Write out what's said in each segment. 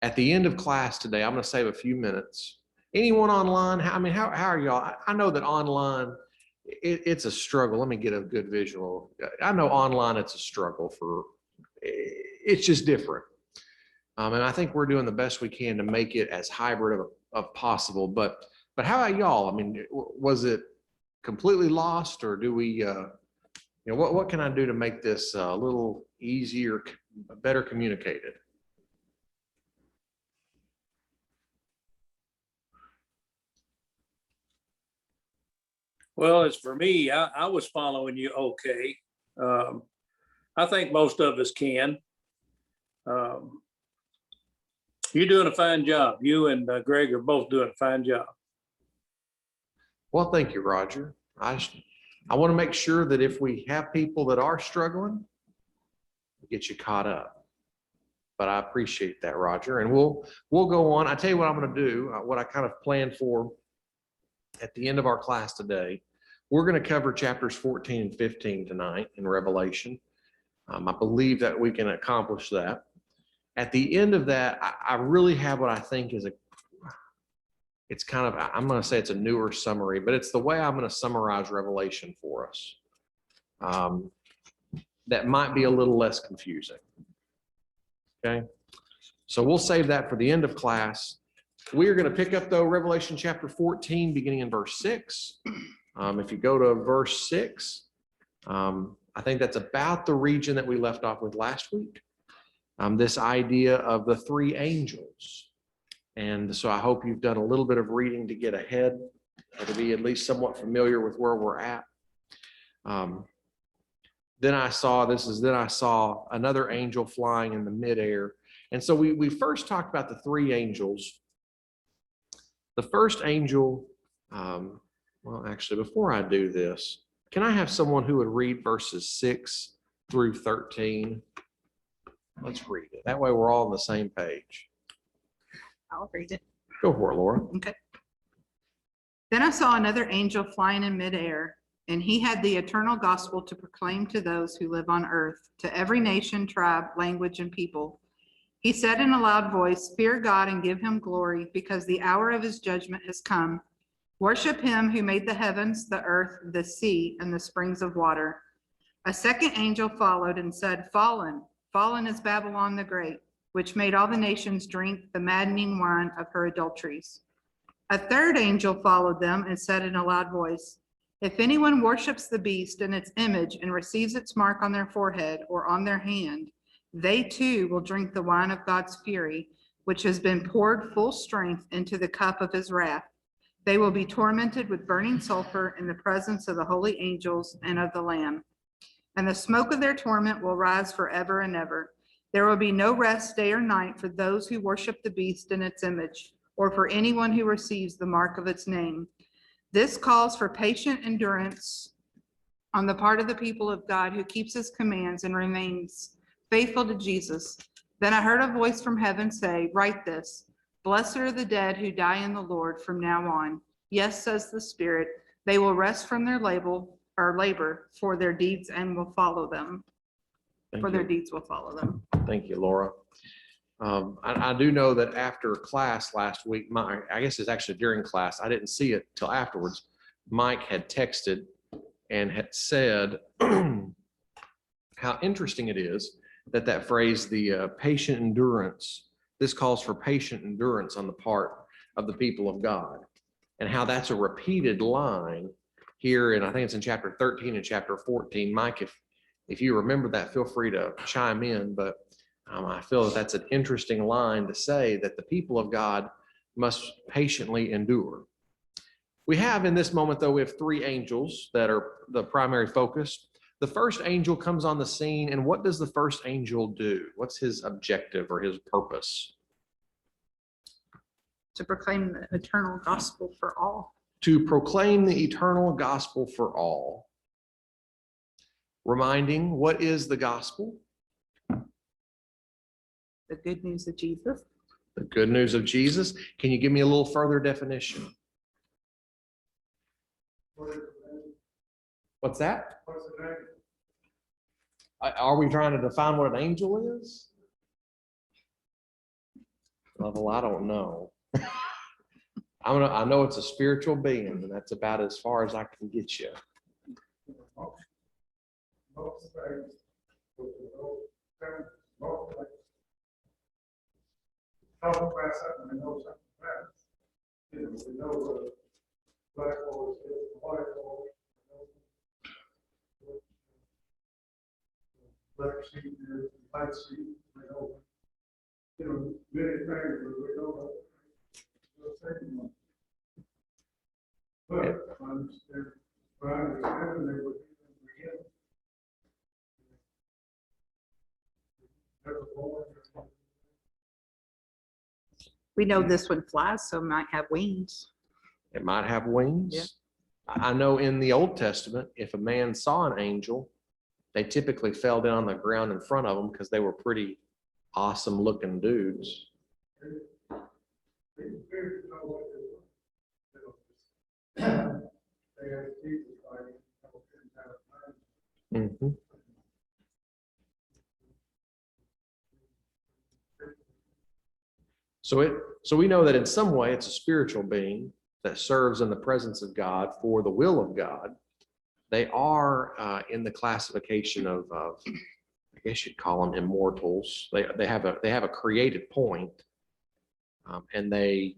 At the end of class today, I'm going to save a few minutes. Anyone online? How are y'all? I know that online, it's a struggle. Let me get a good visual. I know online it's a struggle it's just different. And I think we're doing the best we can to make it as hybrid of possible. But how about y'all? I mean, was it completely lost, or do we, what can I do to make this a little easier, better communicated? Well, as for me, I was following you okay. I think most of us can. You're doing a fine job. You and Greg are both doing a fine job. Well, thank you, Roger. I want to make sure that if we have people that are struggling, we get you caught up. But I appreciate that, Roger. And we'll go on. I tell you what I'm going to do, what I kind of planned for at the end of our class today. We're going to cover chapters 14 and 15 tonight in Revelation. I believe that we can accomplish that. At the end of that, I really have what I think is it's kind of, I'm going to say it's a newer summary, but it's the way I'm going to summarize Revelation for us. That might be a little less confusing. Okay. So we'll save that for the end of class. We are going to pick up though Revelation chapter 14, beginning in verse 6. If you go to verse 6, I think that's about the region that we left off with last week. This idea of the three angels. And so I hope you've done a little bit of reading to get ahead, or to be at least somewhat familiar with where we're at. Then I saw another angel flying in the midair. And so we first talked about the three angels. The first angel, well, actually, before I do this, can I have someone who would read verses 6 through 13? Let's read it. That way we're all on the same page. I'll read it. Go for it, Laura. Okay. Then I saw another angel flying in midair, and he had the eternal gospel to proclaim to those who live on earth, to every nation, tribe, language, and people. He said in a loud voice, "Fear God and give him glory, because the hour of his judgment has come. Worship him who made the heavens, the earth, the sea, and the springs of water." A second angel followed and said, "Fallen, fallen is Babylon the Great, which made all the nations drink the maddening wine of her adulteries." A third angel followed them and said in a loud voice, "If anyone worships the beast and its image and receives its mark on their forehead or on their hand, they too will drink the wine of God's fury, which has been poured full strength into the cup of his wrath. They will be tormented with burning sulfur in the presence of the holy angels and of the Lamb. And the smoke of their torment will rise forever and ever. There will be no rest day or night for those who worship the beast and its image, or for anyone who receives the mark of its name. This calls for patient endurance on the part of the people of God who keeps his commands and remains faithful to Jesus." Then I heard a voice from heaven say, "Write this, blessed are the dead who die in the Lord from now on. Yes, says the Spirit, they will rest from their labor, for their deeds and will follow them." Their deeds will follow them. Thank you, Laura. I do know that after class last week, I guess it's actually during class, I didn't see it till afterwards, Mike had texted and had said how interesting it is that phrase, the patient endurance, this calls for patient endurance on the part of the people of God, and how that's a repeated line here, and I think it's in chapter 13 and chapter 14. Mike, if you remember that, feel free to chime in, but I feel that that's an interesting line to say, that the people of God must patiently endure. We have in this moment, though, we have three angels that are the primary focus. The first angel comes on the scene, and what does the first angel do? What's his objective or his purpose? To proclaim the eternal gospel for all. To proclaim the eternal gospel for all. Reminding, what is the gospel? The good news of Jesus. The good news of Jesus. Can you give me a little further definition? What's that? Are we trying to define what an angel is? level, I don't know. I know it's a spiritual being, and that's about as far as I can get you. Most things with the old parents, most like talk about something, we know something about it. You know, we know what black horse is, white horse, black sheep is, white sheep, we know. You know, many things that we know. But I understand, but I understand they would begin. We know this one flies, so it might have wings. It might have wings. Yeah. I know in the Old Testament, if a man saw an angel, they typically fell down on the ground in front of them because they were pretty awesome looking dudes. Mhm. So we know that in some way it's a spiritual being that serves in the presence of God for the will of God. They are in the classification of I guess you'd call them immortals. They have a created point, and they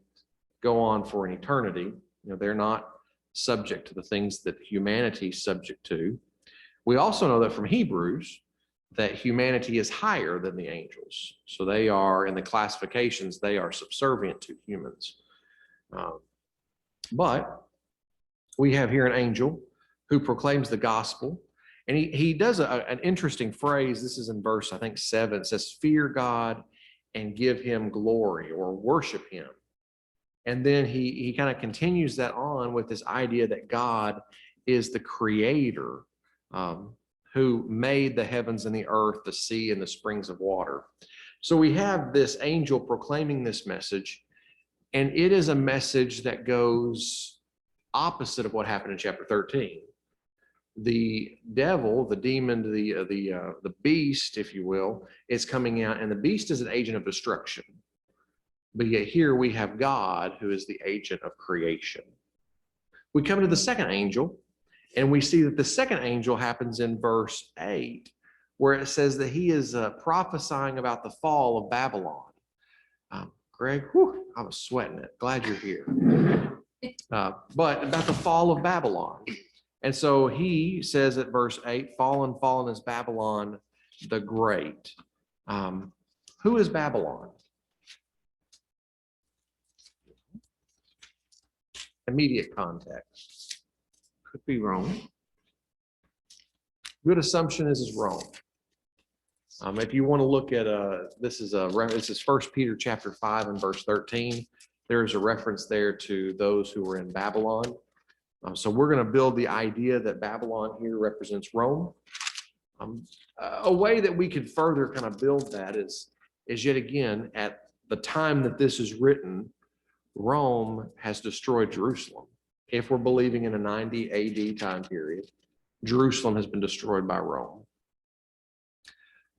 go on for an eternity. You know, they're not subject to the things that humanity is subject to. We also know that from Hebrews that humanity is higher than the angels. So they are, in the classifications, they are subservient to humans. But we have here an angel who proclaims the gospel. And he does an interesting phrase. This is in verse, I think, 7. It says, fear God and give him glory, or worship him. And then he kind of continues that on with this idea that God is the creator, who made the heavens and the earth, the sea, and the springs of water. So we have this angel proclaiming this message, and it is a message that goes opposite of what happened in chapter 13. The devil, the demon, the beast, if you will, is coming out, and the beast is an agent of destruction. But yet here we have God, who is the agent of creation. We come to the second angel, and we see that the second angel happens in verse 8, where it says that he is prophesying about the fall of Babylon. Greg, I was sweating it. Glad you're here. But about the fall of Babylon. And so he says at verse 8, fallen, fallen is Babylon the Great. Who is Babylon? Immediate context. Could be Rome. Good assumption is Rome. If you want to look at this is 1 Peter chapter 5 and verse 13. There's a reference there to those who were in Babylon. So we're going to build the idea that Babylon here represents Rome. A way that we could further kind of build that is yet again, at the time that this is written, Rome has destroyed Jerusalem. If we're believing in a 90 AD time period, Jerusalem has been destroyed by Rome,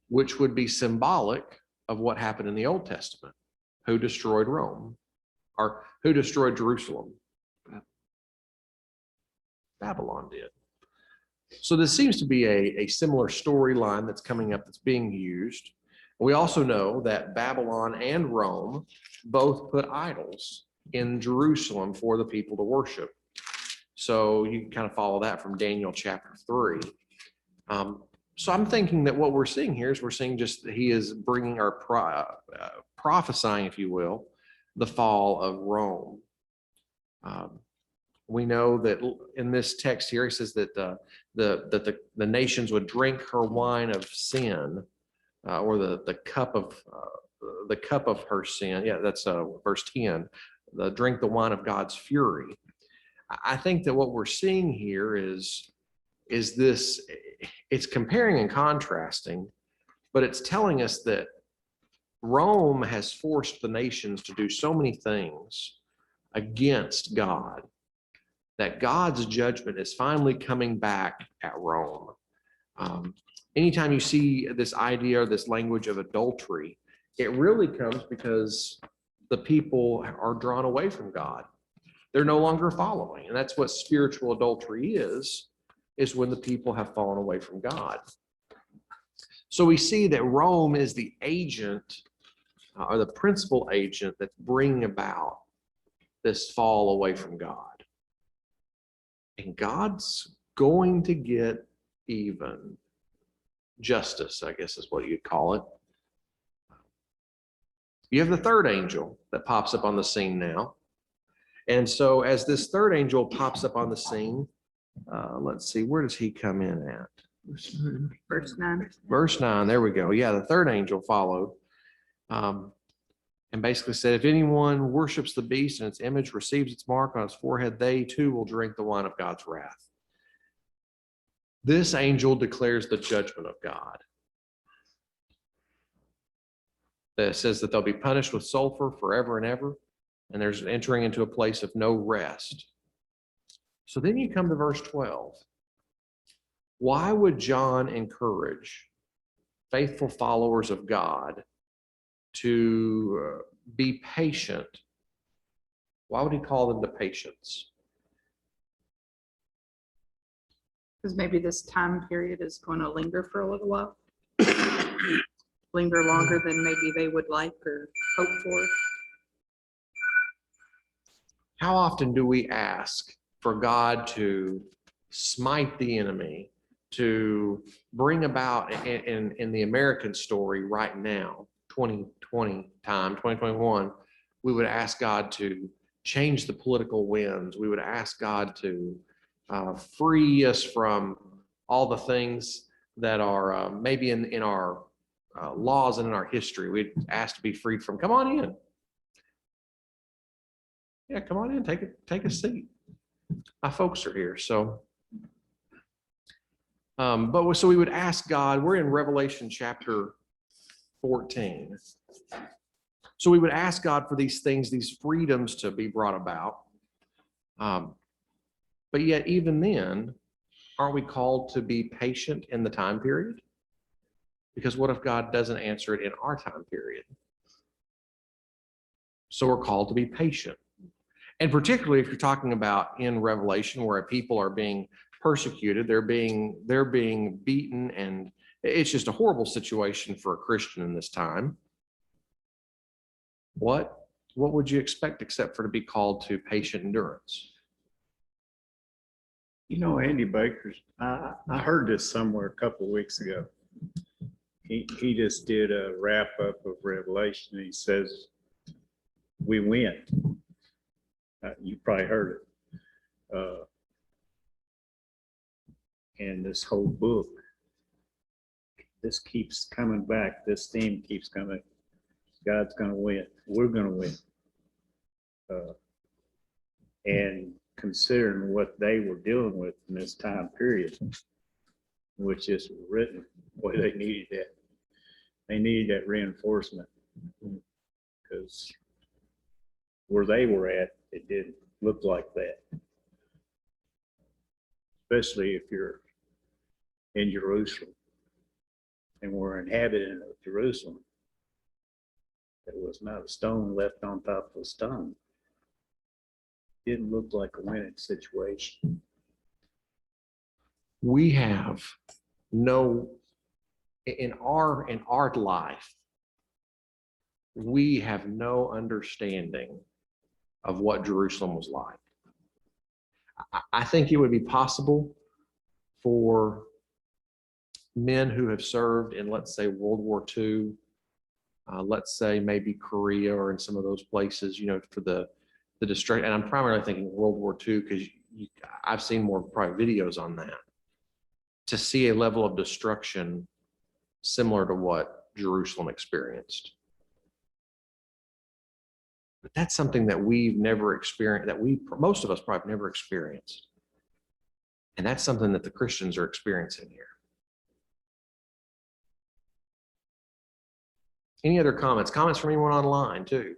which would be symbolic of what happened in the Old Testament. Who destroyed Rome? Or who destroyed Jerusalem? Babylon did. So this seems to be a similar storyline that's coming up, that's being used. We also know that Babylon and Rome both put idols in Jerusalem for the people to worship. So you can kind of follow that from Daniel chapter 3. So I'm thinking that what we're seeing here is we're seeing just that he is bringing our prophesying, if you will, the fall of Rome. We know that in this text here, he says that the nations would drink her wine of sin, or the cup of her sin. Yeah, that's verse 10. Drink the wine of God's fury. I think that what we're seeing here is this. It's comparing and contrasting, but it's telling us that Rome has forced the nations to do so many things against God that God's judgment is finally coming back at Rome. Anytime you see this idea or this language of adultery, it really comes because the people are drawn away from God. They're no longer following. And that's what spiritual adultery is when the people have fallen away from God. So we see that Rome is the agent or the principal agent that's bringing about this fall away from God. And God's going to get even. Justice, I guess is what you'd call it. You have the third angel that pops up on the scene now. And so as this third angel pops up on the scene, let's see, where does he come in at? Verse 9. Verse 9, there we go. Yeah, the third angel followed and basically said, if anyone worships the beast and its image, receives its mark on its forehead, they too will drink the wine of God's wrath. This angel declares the judgment of God. That says that they'll be punished with sulfur forever and ever, and there's entering into a place of no rest. So then you come to verse 12. Why would John encourage faithful followers of God to be patient? Why would he call them to patience? Because maybe this time period is going to linger for a little while. Linger longer than maybe they would like or hope for. How often do we ask for God to smite the enemy, to bring about in the American story right now, 2021, we would ask God to change the political winds. We would ask God to free us from all the things that are maybe in our laws and in our history. We'd ask to be freed from. Come on in. Yeah, come on in. Take a seat. My folks are here. So, so we would ask God. We're in Revelation chapter 14. So we would ask God for these things, these freedoms to be brought about. But yet, even then, aren't we called to be patient in the time period? Because what if God doesn't answer it in our time period? So we're called to be patient. And particularly if you're talking about in Revelation where people are being persecuted, they're being beaten, and it's just a horrible situation for a Christian in this time. What would you expect except for to be called to patient endurance? You know, Andy Baker's, I heard this somewhere a couple of weeks ago. He just did a wrap up of Revelation. He says, we win. You probably heard it. And this whole book, this keeps coming back. This theme keeps coming. God's going to win. We're going to win. And considering what they were dealing with in this time period, which is written, boy, they needed that. They needed that reinforcement because where they were at, it didn't look like that. Especially if you're in Jerusalem and were an inhabitant of Jerusalem. There was not a stone left on top of a stone. Didn't look like a winning situation. We have no, in our life, we have no understanding of what Jerusalem was like. I think it would be possible for men who have served in, let's say, World War II, let's say maybe Korea or in some of those places, for the destruction. And I'm primarily thinking World War II because I've seen more probably videos on that, to see a level of destruction similar to what Jerusalem experienced. But that's something that we've never experienced, that most of us probably never experienced. And that's something that the Christians are experiencing here. Any other comments? Comments from anyone online too?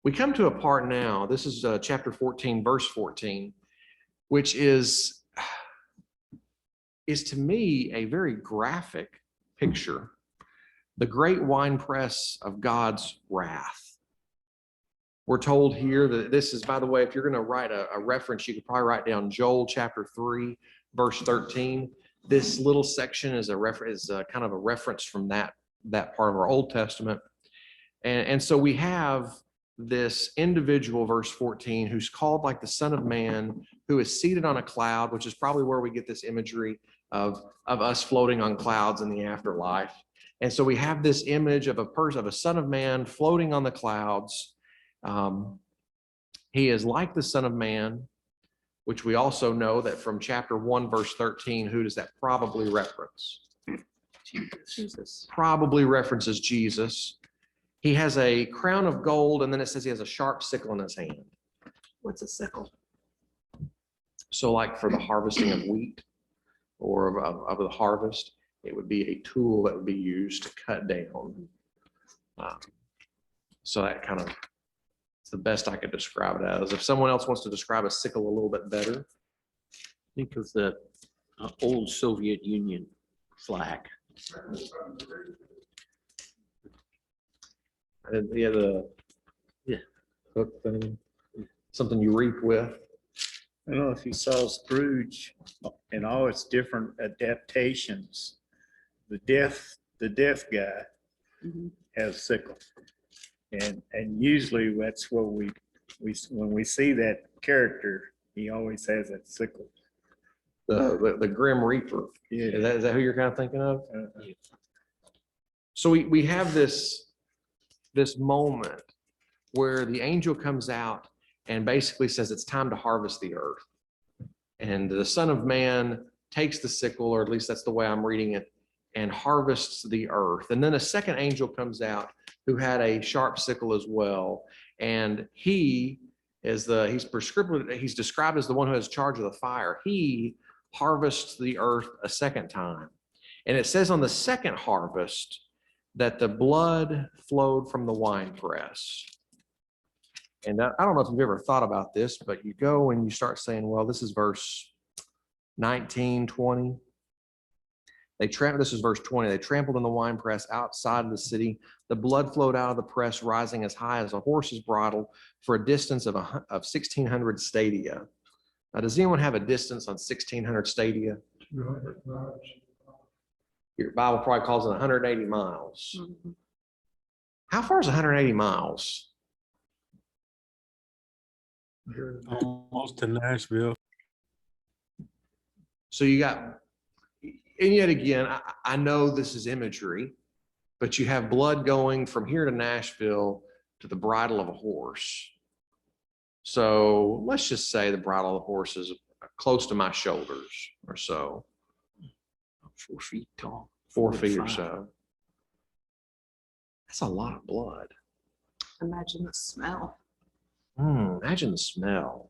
We come to a part now, this is chapter 14, verse 14, which is is to me a very graphic picture. The great winepress of God's wrath. We're told here that this is, by the way, if you're going to write a reference, you could probably write down Joel chapter 3, verse 13. This little section is kind of a reference from that part of our Old Testament. And so we have this individual, verse 14, who's called like the Son of Man, who is seated on a cloud, which is probably where we get this imagery of us floating on clouds in the afterlife. And so we have this image of a Son of Man floating on the clouds. He is like the Son of Man, which we also know that from chapter 1, verse 13, who does that probably reference? Jesus. Probably references Jesus. He has a crown of gold, and then it says he has a sharp sickle in his hand. What's a sickle? So like for the harvesting of wheat or of the harvest, it would be a tool that would be used to cut down. So that kind of, it's the best I could describe it as. If someone else wants to describe a sickle a little bit better. Think of the old Soviet Union flag. And yeah, the hook thing, something you reap with. I don't know if you saw Scrooge and all its different adaptations. The deaf guy Mhm. has a sickle. And usually that's what when we see that character, he always has that sickle. The Grim Reaper. Yeah. Is that who you're kind of thinking of? So we have this moment where the angel comes out and basically says it's time to harvest the earth. And the Son of Man takes the sickle, or at least that's the way I'm reading it, and harvests the earth. And then a second angel comes out who had a sharp sickle as well. And he's described as the one who has charge of the fire. He harvests the earth a second time. And it says on the second harvest that the blood flowed from the winepress. And I don't know if you've ever thought about this, but you go and you start saying, well, this is verse 19, 20. This is verse 20. They trampled in the winepress outside of the city. The blood flowed out of the press, rising as high as a horse's bridle for a distance of 1,600 stadia. Now, does anyone have a distance on 1,600 stadia? Your Bible probably calls it 180 miles. Mhm. How far is 180 miles? Almost to Nashville. So you got, and yet again, I know this is imagery, but you have blood going from here to Nashville to the bridle of a horse. So let's just say the bridle of the horse is close to my shoulders or so. 4 feet tall. 4 feet or 5. so. That's a lot of blood. Imagine the smell. Imagine the smell.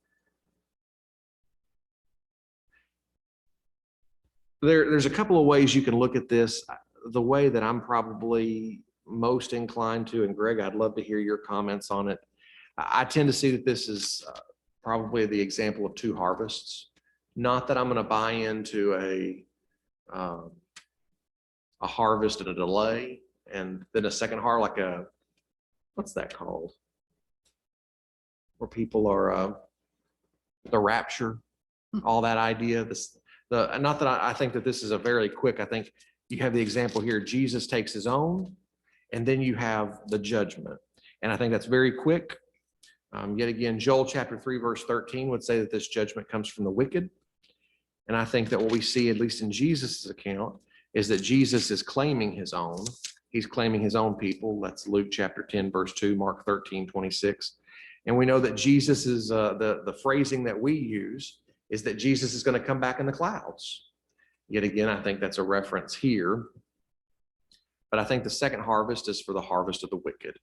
There's a couple of ways you can look at this. The way that I'm probably most inclined to, and Greg, I'd love to hear your comments on it. I tend to see that this is probably the example of two harvests. Not that I'm going to buy into a harvest and a delay, and then a second harvest, like what's that called? Where people are the rapture, all that idea. Not that I think that this is a very quick. I think you have the example here. Jesus takes his own, and then you have the judgment, and I think that's very quick. Yet again, Joel chapter 3, verse 13 would say that this judgment comes from the wicked. And I think that what we see, at least in Jesus' account, is that Jesus is claiming his own. He's claiming his own people. That's Luke chapter 10, verse 2, Mark 13, 26. And we know that Jesus is, the phrasing that we use is that Jesus is going to come back in the clouds. Yet again, I think that's a reference here. But I think the second harvest is for the harvest of the wicked.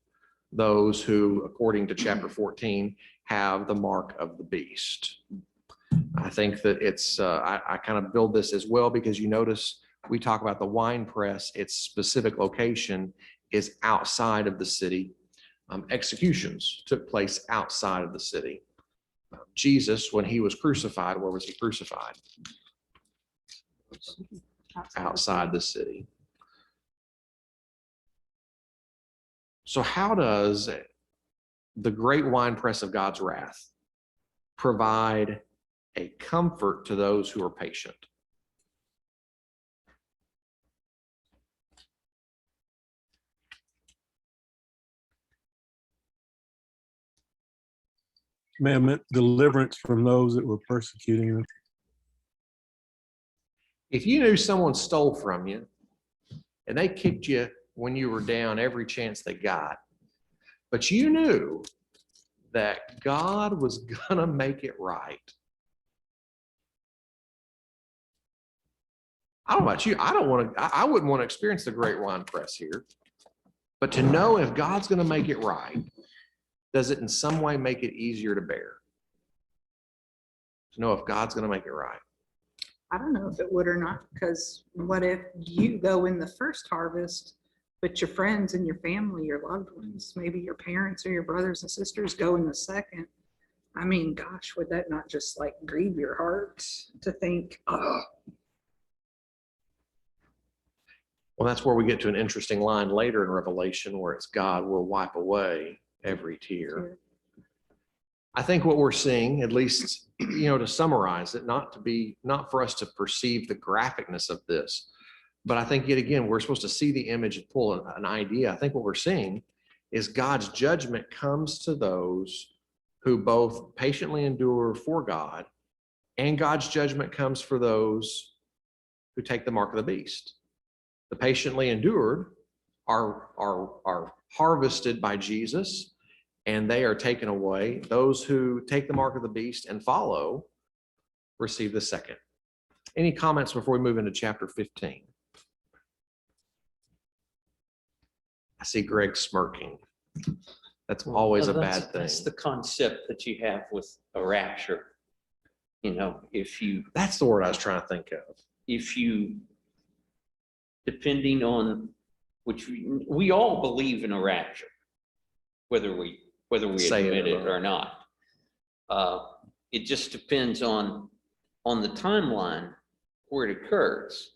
Those who, according to chapter 14, have the mark of the beast. I think that it's, I kind of build this as well because you notice we talk about the wine press, its specific location is outside of the city. Executions took place outside of the city. Jesus, when he was crucified, where was he crucified? outside the city. So how does the great winepress of God's wrath provide a comfort to those who are patient? Commandment, deliverance from those that were persecuting them. If you knew someone stole from you and they kicked you when you were down every chance they got, but you knew that God was gonna make it right. I don't know about you. I wouldn't want to experience the great wine press here. But to know if God's gonna make it right, does it in some way make it easier to bear? To know if God's gonna make it right. I don't know if it would or not, because what if you go in the first harvest, but your friends and your family, your loved ones, maybe your parents or your brothers and sisters go in the second? I mean, gosh, would that not just like grieve your heart to think, oh, Well, that's where we get to an interesting line later in Revelation where it's God will wipe away every tear. I think what we're seeing, at least, to summarize it, not for us to perceive the graphicness of this, but I think yet again, we're supposed to see the image and pull an idea. I think what we're seeing is God's judgment comes to those who both patiently endure for God, and God's judgment comes for those who take the mark of the beast. The patiently endured are harvested by Jesus, and they are taken away. Those who take the mark of the beast and follow receive the second. Any comments before we move into chapter 15? I see Greg smirking. That's always a bad thing. That's the concept that you have with a rapture. That's the word I was trying to think of. If you, depending on which, we all believe in a rapture, whether we Say admit it or not. It just depends on the timeline where it occurs.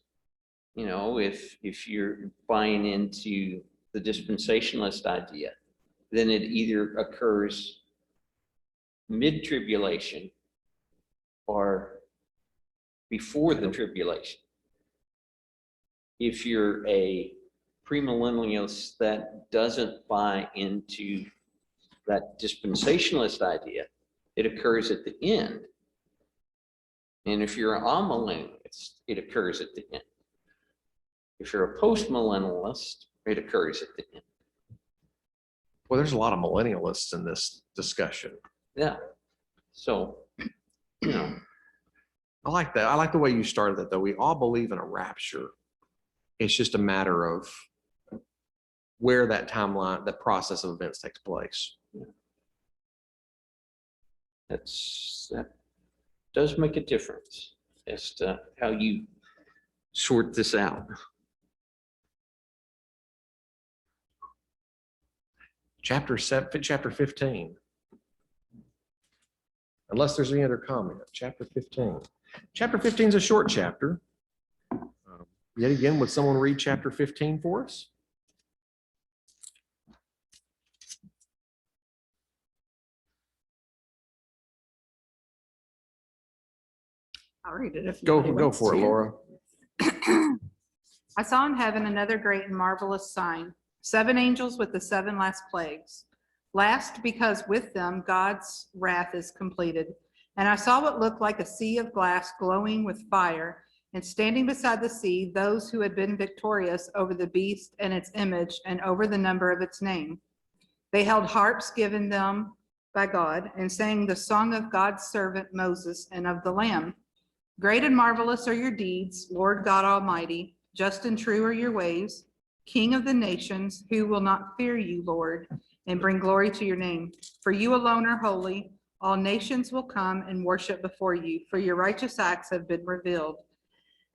If you're buying into the dispensationalist idea, then it either occurs mid-tribulation or before the tribulation. If you're a premillennialist that doesn't buy into that dispensationalist idea, it occurs at the end. And if you're an amillennialist, it occurs at the end. If you're a postmillennialist, it occurs at the end. Well, there's a lot of millennialists in this discussion. Yeah. So, I like that. I like the way you started that, though. We all believe in a rapture. It's just a matter of where that timeline, that process of events takes place. that does make a difference as to how you sort this out. Chapter 15. Unless there's any other comment, chapter 15. Chapter 15 is a short chapter. Yet again, would someone read chapter 15 for us? I'll read it if Go nobody wants for it, to. Laura. I saw in heaven another great and marvelous sign, 7 angels with the 7 last plagues. Last, because with them God's wrath is completed. And I saw what looked like a sea of glass glowing with fire, and standing beside the sea, those who had been victorious over the beast and its image and over the number of its name. They held harps given them by God and sang the song of God's servant Moses and of the Lamb. Great and marvelous are your deeds, Lord God Almighty. Just and true are your ways, King of the nations, who will not fear you, Lord, and bring glory to your name. For you alone are holy. All nations will come and worship before you, for your righteous acts have been revealed.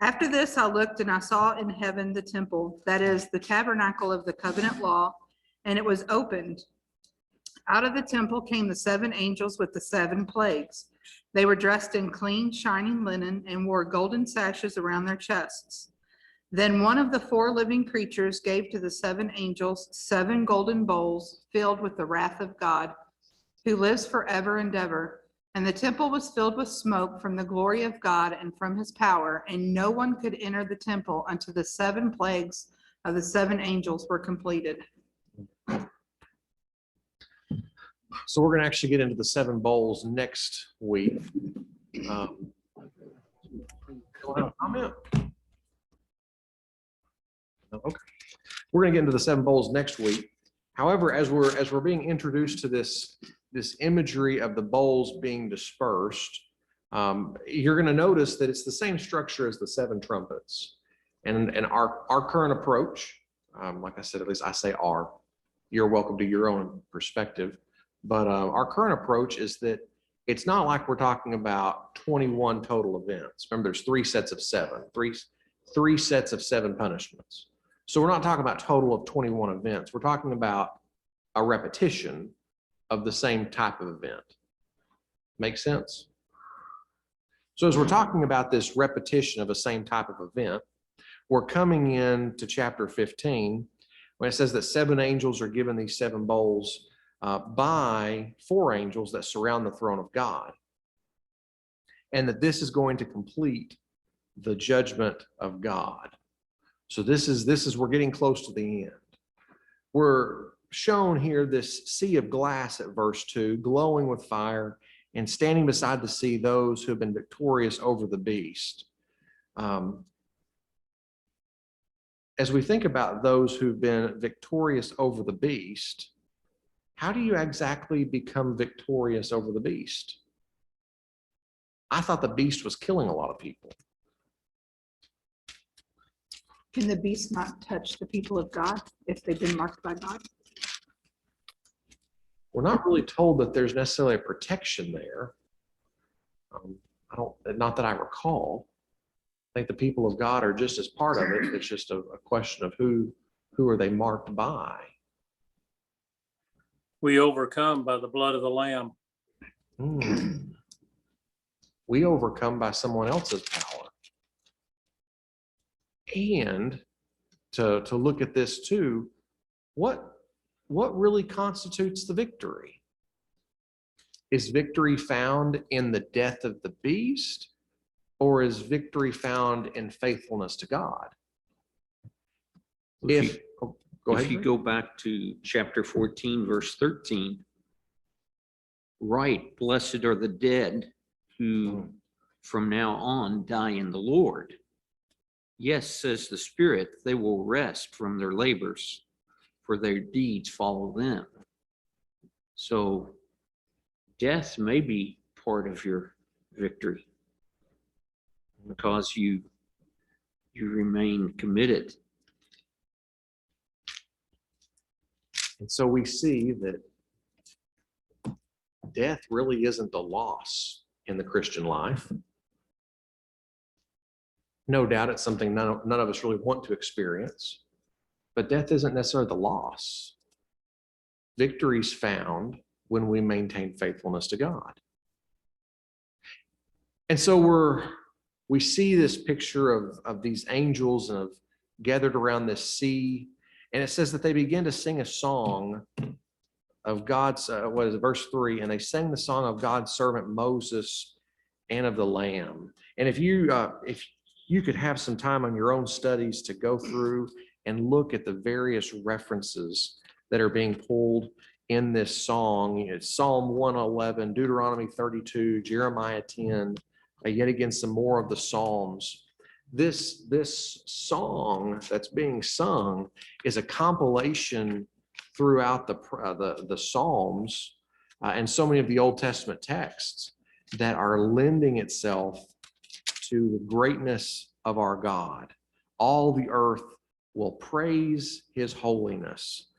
After this, I looked and I saw in heaven the temple, that is the tabernacle of the covenant law, and it was opened. Out of the temple came the 7 angels with the 7 plagues. They were dressed in clean, shining linen and wore golden sashes around their chests. Then one of the four living creatures gave to the seven angels 7 golden bowls filled with the wrath of God, who lives forever and ever. And the temple was filled with smoke from the glory of God and from his power, and no one could enter the temple until the 7 plagues of the 7 angels were completed. So we're gonna actually get into the 7 bowls next week. Don't have a comment? No, okay. We're gonna get into the 7 bowls next week. However, as we're being introduced to this imagery of the bowls being dispersed, you're gonna notice that it's the same structure as the 7 trumpets. And our current approach, like I said, at least I say you're welcome to your own perspective. But our current approach is that it's not like we're talking about 21 total events. Remember, there's 3 sets of 7, three sets of 7 punishments. So we're not talking about total of 21 events. We're talking about a repetition of the same type of event. Make sense? So as we're talking about this repetition of a same type of event, we're coming in to chapter 15, when it says that 7 angels are given these 7 bowls by 4 angels that surround the throne of God. And that this is going to complete the judgment of God. So this is we're getting close to the end. We're shown here this sea of glass at verse 2, glowing with fire, and standing beside the sea those who have been victorious over the beast. As we think about those who've been victorious over the beast, how do you exactly become victorious over the beast? I thought the beast was killing a lot of people. Can the beast not touch the people of God if they've been marked by God? We're not really told that there's necessarily a protection there. Not that I recall. I think the people of God are just as part of it. It's just a question of who are they marked by. We overcome by the blood of the Lamb. We overcome by someone else's power. And to look at this too, what really constitutes the victory? Is victory found in the death of the beast, or is victory found in faithfulness to God? Go If If you go back to chapter 14, verse 13, right, blessed are the dead who from now on die in the Lord. Yes, says the Spirit, they will rest from their labors, for their deeds follow them. So death may be part of your victory because you remain committed. And so we see that death really isn't the loss in the Christian life. No doubt it's something none of us really want to experience, but death isn't necessarily the loss. Victory's found when we maintain faithfulness to God. And so we see this picture of these angels and of gathered around this sea. And it says that they begin to sing a song of God's, verse 3, and they sang the song of God's servant Moses and of the Lamb. And if you could have some time on your own studies to go through and look at the various references that are being pulled in this song. It's Psalm 111, Deuteronomy 32, Jeremiah 10, yet again some more of the Psalms. This song that's being sung is a compilation throughout the Psalms and so many of the Old Testament texts that are lending itself to the greatness of our God. All the earth will praise his holiness.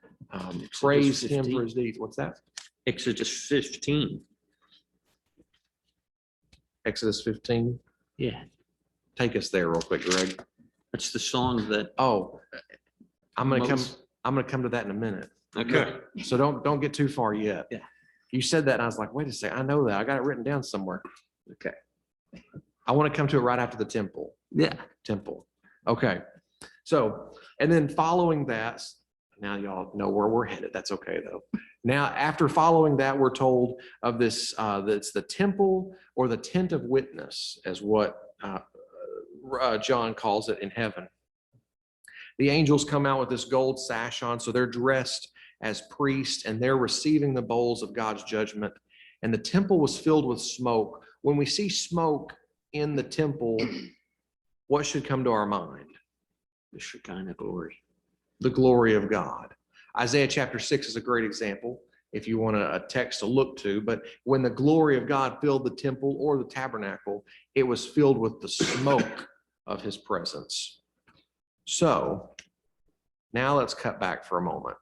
Praise him for his deeds. What's that? Exodus 15. Exodus 15. Yeah, Take us there real quick, Greg. that's the song that. Oh, I'm gonna Moses- come to that in a minute. Okay. So don't get too far yet. Yeah. You said that and I was like, wait a second, I know that. I got it written down somewhere. Okay. I want to come to it right after the temple. Yeah. Temple. Okay. So, and then following that, now y'all know where we're headed. That's okay though. Now, after following that, we're told of this, that's the temple or the tent of witness, as what John calls it in heaven. The angels come out with this gold sash on, so they're dressed as priests and they're receiving the bowls of God's judgment. And the temple was filled with smoke. When we see smoke in the temple, what should come to our mind? The Shekinah glory. The glory of God. Isaiah chapter 6 is a great example if you want a text to look to. But when the glory of God filled the temple or the tabernacle, it was filled with the smoke of his presence. So now let's cut back for a moment.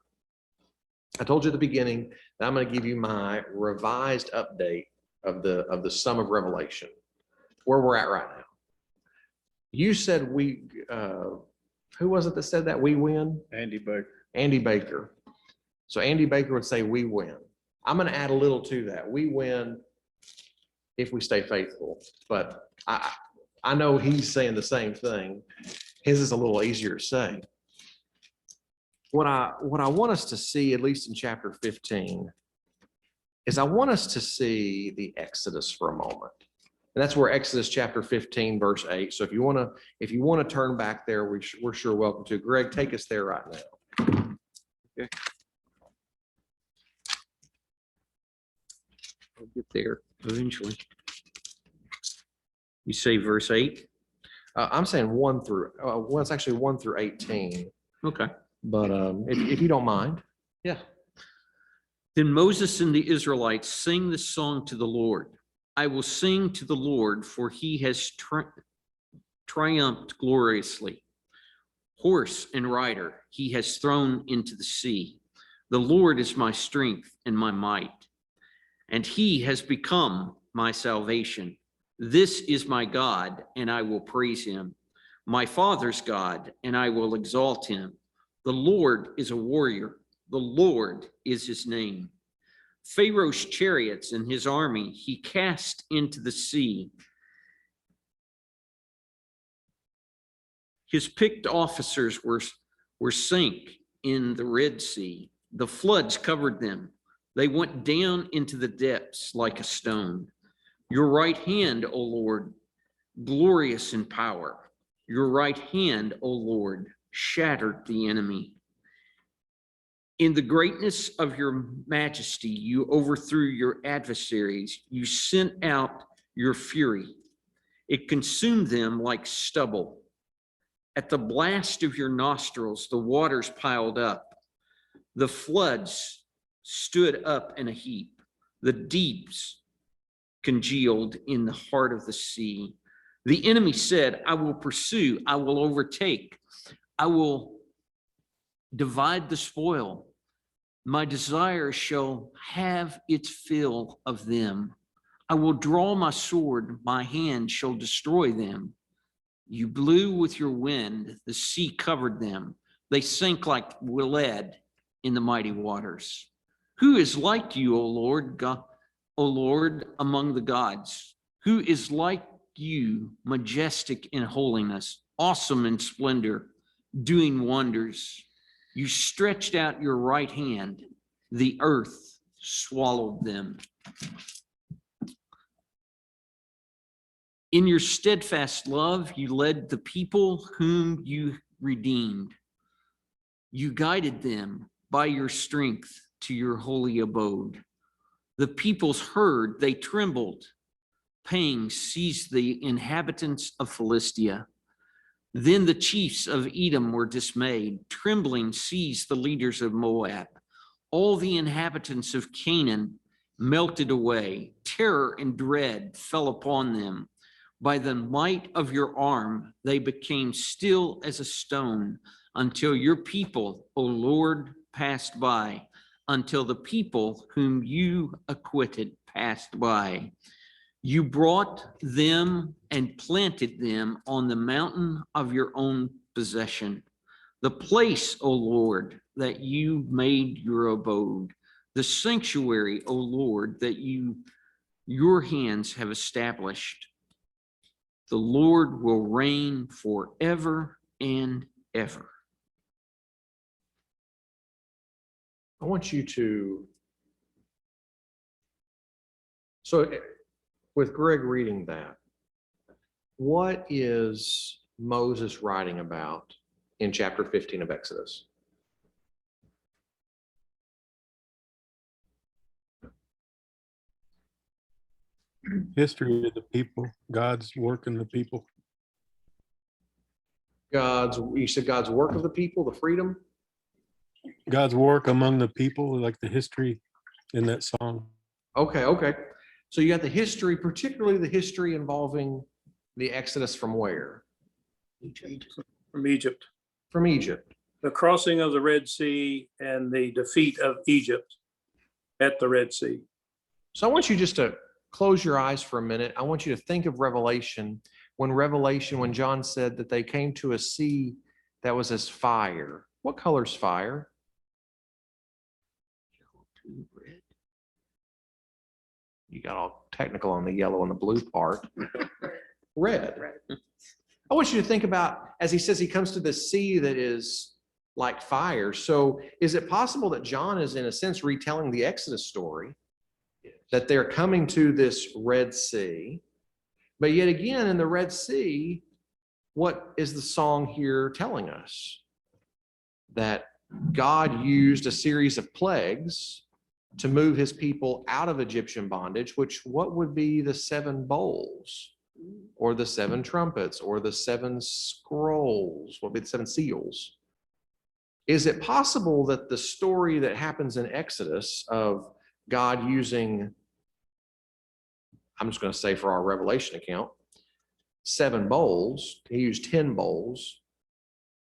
I told you at the beginning that I'm going to give you my revised update of the sum of Revelation, where we're at right now. You said who was it that said that we win? Andy Baker. Andy Baker. So Andy Baker would say we win. I'm going to add a little to that. We win if we stay faithful. But I know he's saying the same thing. His is a little easier to say. What I want us to see, at least in chapter 15, is I want us to see the Exodus for a moment. And that's where Exodus chapter 15, verse 8. So if you want to turn back there, we're sure welcome to. Greg, take us there right now. Okay. I'll get there eventually. You say verse 8? I'm saying 1 through, well, it's actually 1 through 18. Okay. But if you don't mind. Yeah. Then Moses and the Israelites sing this song to the Lord. I will sing to the Lord, for he has triumphed gloriously. Horse and rider he has thrown into the sea. The Lord is my strength and my might, and he has become my salvation. This is my God, and I will praise him, my father's God, and I will exalt him. The Lord is a warrior. The Lord is his name. Pharaoh's chariots and his army he cast into the sea. His picked officers were sunk in the Red Sea. The floods covered them. They went down into the depths like a stone. Your right hand, O Lord, glorious in power. Your right hand, O Lord, shattered the enemy. In the greatness of your majesty, you overthrew your adversaries. You sent out your fury. It consumed them like stubble. At the blast of your nostrils, the waters piled up. The floods stood up in a heap. The deeps congealed in the heart of the sea. The enemy said, I will pursue, I will overtake, I will divide the spoil. My desire shall have its fill of them. I will draw my sword, my hand shall destroy them. You blew with your wind, the sea covered them. They sank like lead in the mighty waters. Who is like you, O Lord, God, O Lord, among the gods? Who is like you, majestic in holiness, awesome in splendor, doing wonders? You stretched out your right hand, the earth swallowed them. In your steadfast love, you led the people whom you redeemed. You guided them by your strength to your holy abode. The peoples heard, they trembled. Pangs seized the inhabitants of Philistia. Then the chiefs of Edom were dismayed. Trembling seized the leaders of Moab. All the inhabitants of Canaan melted away. Terror and dread fell upon them. By the might of your arm, they became still as a stone until your people, O Lord, passed by, until the people whom you acquitted passed by. You brought them and planted them on the mountain of your own possession, the place, O Lord, that you made your abode. the sanctuary, O Lord, that your hands have established. The Lord will reign forever and ever. I want you to, so with Greg reading that, what is Moses writing about in chapter 15 of Exodus? History of the people, God's work in the people. You said God's work of the people, the freedom? God's work among the people, like the history in that song. Okay. So you got the history, particularly the history involving the Exodus from where? From Egypt, From Egypt. the crossing of the Red Sea and the defeat of Egypt at the Red Sea. So I want you just to close your eyes for a minute. I want you to think of Revelation, when John said that they came to a sea that was as fire. What color's fire? You got all technical on the yellow and the blue part. Red. I want you to think about, as he says, he comes to the sea that is like fire. So is it possible that John is, in a sense, retelling the Exodus story? That they're coming to this Red Sea. But yet again, in the Red Sea, what is the song here telling us? That God used a series of plagues to move his people out of Egyptian bondage, which what would be the 7 bowls, or the 7 trumpets, or the 7 scrolls? What would be the 7 seals? Is it possible that the story that happens in Exodus of God using, I'm just going to say for our Revelation account, 7 bowls, he used 10 bowls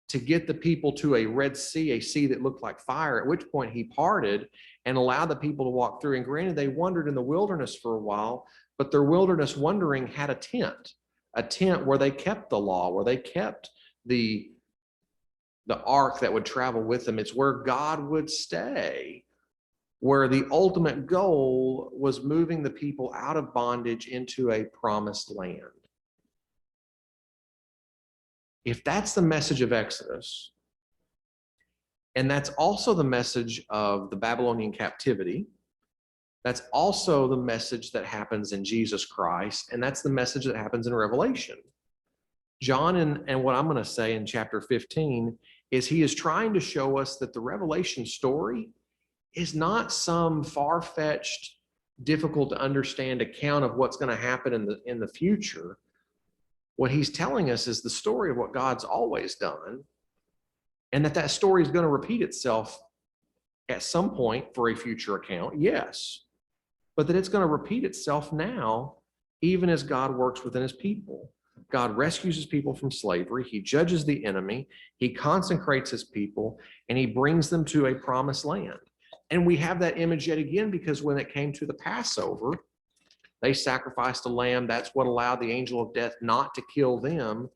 to get the people to a Red Sea, a sea that looked like fire, at which point he parted and allowed the people to walk through. And granted, they wandered in the wilderness for a while, but their wilderness wandering had a tent where they kept the law, where they kept the ark that would travel with them. It's where God would stay, where the ultimate goal was moving the people out of bondage into a promised land. If that's the message of Exodus, and that's also the message of the Babylonian captivity, that's also the message that happens in Jesus Christ, and that's the message that happens in Revelation. John, and what I'm going to say in chapter 15, is he is trying to show us that the Revelation story is not some far-fetched, difficult to understand account of what's going to happen in the future. What he's telling us is the story of what God's always done, and that story is going to repeat itself at some point for a future account, yes, but that it's going to repeat itself now, even as God works within his people. God rescues his people from slavery. He judges the enemy. He consecrates his people, and he brings them to a promised land. And we have that image yet again, because when it came to the Passover, they sacrificed a lamb. That's what allowed the angel of death not to kill them.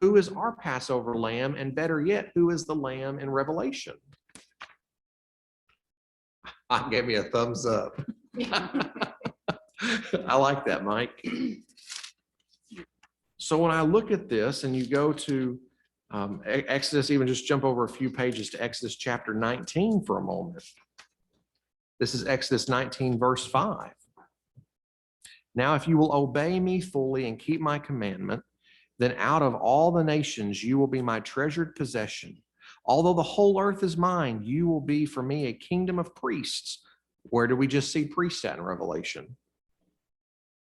Who is our Passover lamb? And better yet, who is the lamb in Revelation? I gave me a thumbs up. I like that, Mike. So when I look at this, and you go to Exodus, even just jump over a few pages to Exodus chapter 19 for a moment. This is Exodus 19, verse 5. Now, if you will obey me fully and keep my commandment, then out of all the nations you will be my treasured possession. Although the whole earth is mine, you will be for me a kingdom of priests. Where do we just see priests at in Revelation?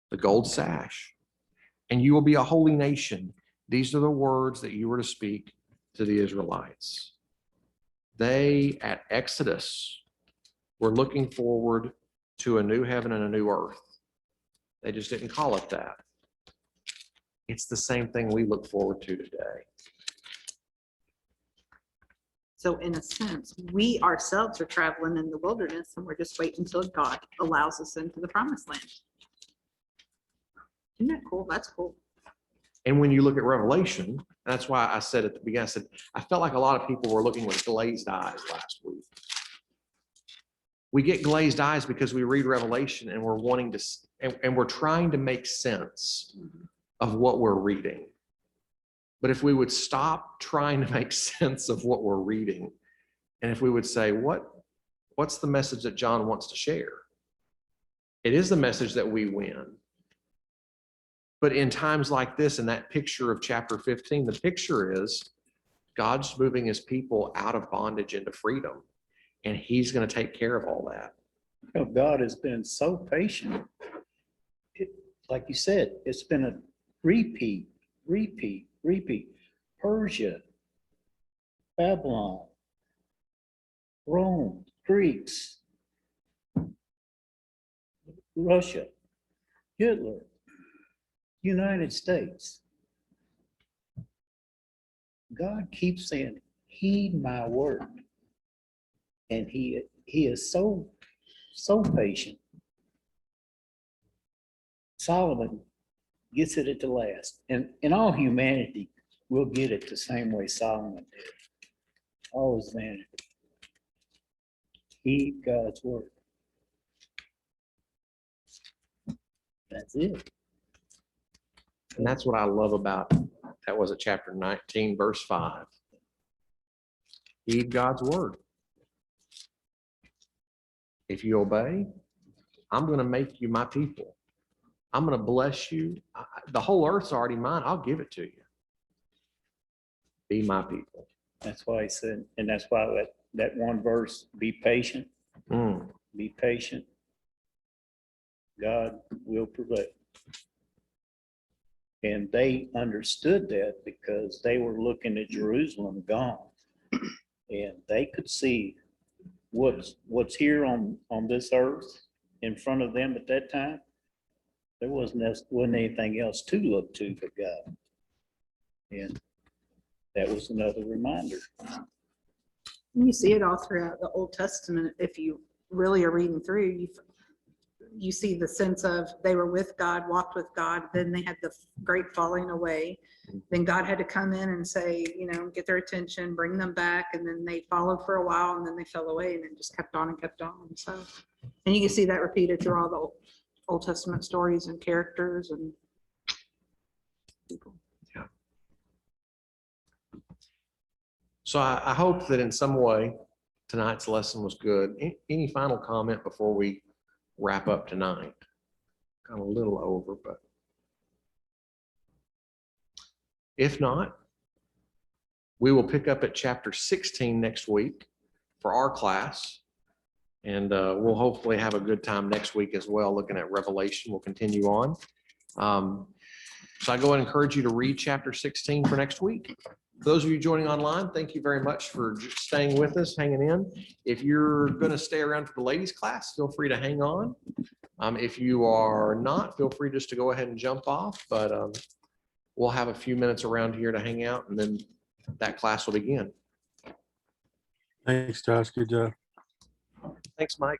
The gold sash. And you will be a holy nation. These are the words that you were to speak to the Israelites. They, at Exodus, were looking forward to a new heaven and a new earth. They just didn't call it that. It's the same thing we look forward to today. So in a sense, we ourselves are traveling in the wilderness, and we're just waiting until God allows us into the promised land. Isn't that cool? That's cool. And when you look at Revelation, that's why I said at the beginning, I said, I felt like a lot of people were looking with glazed eyes last week. we get glazed eyes because we read Revelation and we're wanting to, and we're trying to make sense of what we're reading. But if we would stop trying to make sense of what we're reading, and if we would say, what's the message that John wants to share? It is the message that we win. But in times like this, in that picture of chapter 15, the picture is God's moving his people out of bondage into freedom, and he's going to take care of all that. You know, God has been so patient. Like you said, it's been a repeat. Persia, Babylon, Rome, Greeks, Russia, Hitler, United States. God keeps saying, heed my word. And he is so patient. Solomon gets it at the last. And in all humanity, we'll get it the same way Solomon did. All his vanity. Heed God's word. That's it. And that's what I love about, that was at chapter 19, verse 5. Heed God's word. If you obey, I'm going to make you my people. I'm going to bless you. The whole earth's already mine. I'll give it to you. Be my people. That's why he said, and that's why that one verse, be patient, be patient. God will prevail. And they understood that because they were looking at Jerusalem gone. And they could see what's here on this earth in front of them at that time. There wasn't anything else to look to but God. And that was another reminder. You see it all throughout the Old Testament. If you really are reading through, you see the sense of they were with God, walked with God, then they had the great falling away. Then God had to come in and say, get their attention, bring them back, and then they followed for a while, and then they fell away, and then just kept on and kept on. So, and you can see that repeated through all the Old Testament stories and characters and people. Yeah. So I hope that in some way tonight's lesson was good. Any final comment before we wrap up tonight? Got a little over, but if not, we will pick up at chapter 16 next week for our class. And we'll hopefully have a good time next week as well, looking at Revelation. We'll continue on. So I go and encourage you to read chapter 16 for next week. For those of you joining online, thank you very much for staying with us, hanging in. If you're going to stay around for the ladies class, feel free to hang on. If you are not, feel free just to go ahead and jump off, but we'll have a few minutes around here to hang out, and then that class will begin. Thanks, Josh. Good job. Thanks, Mike.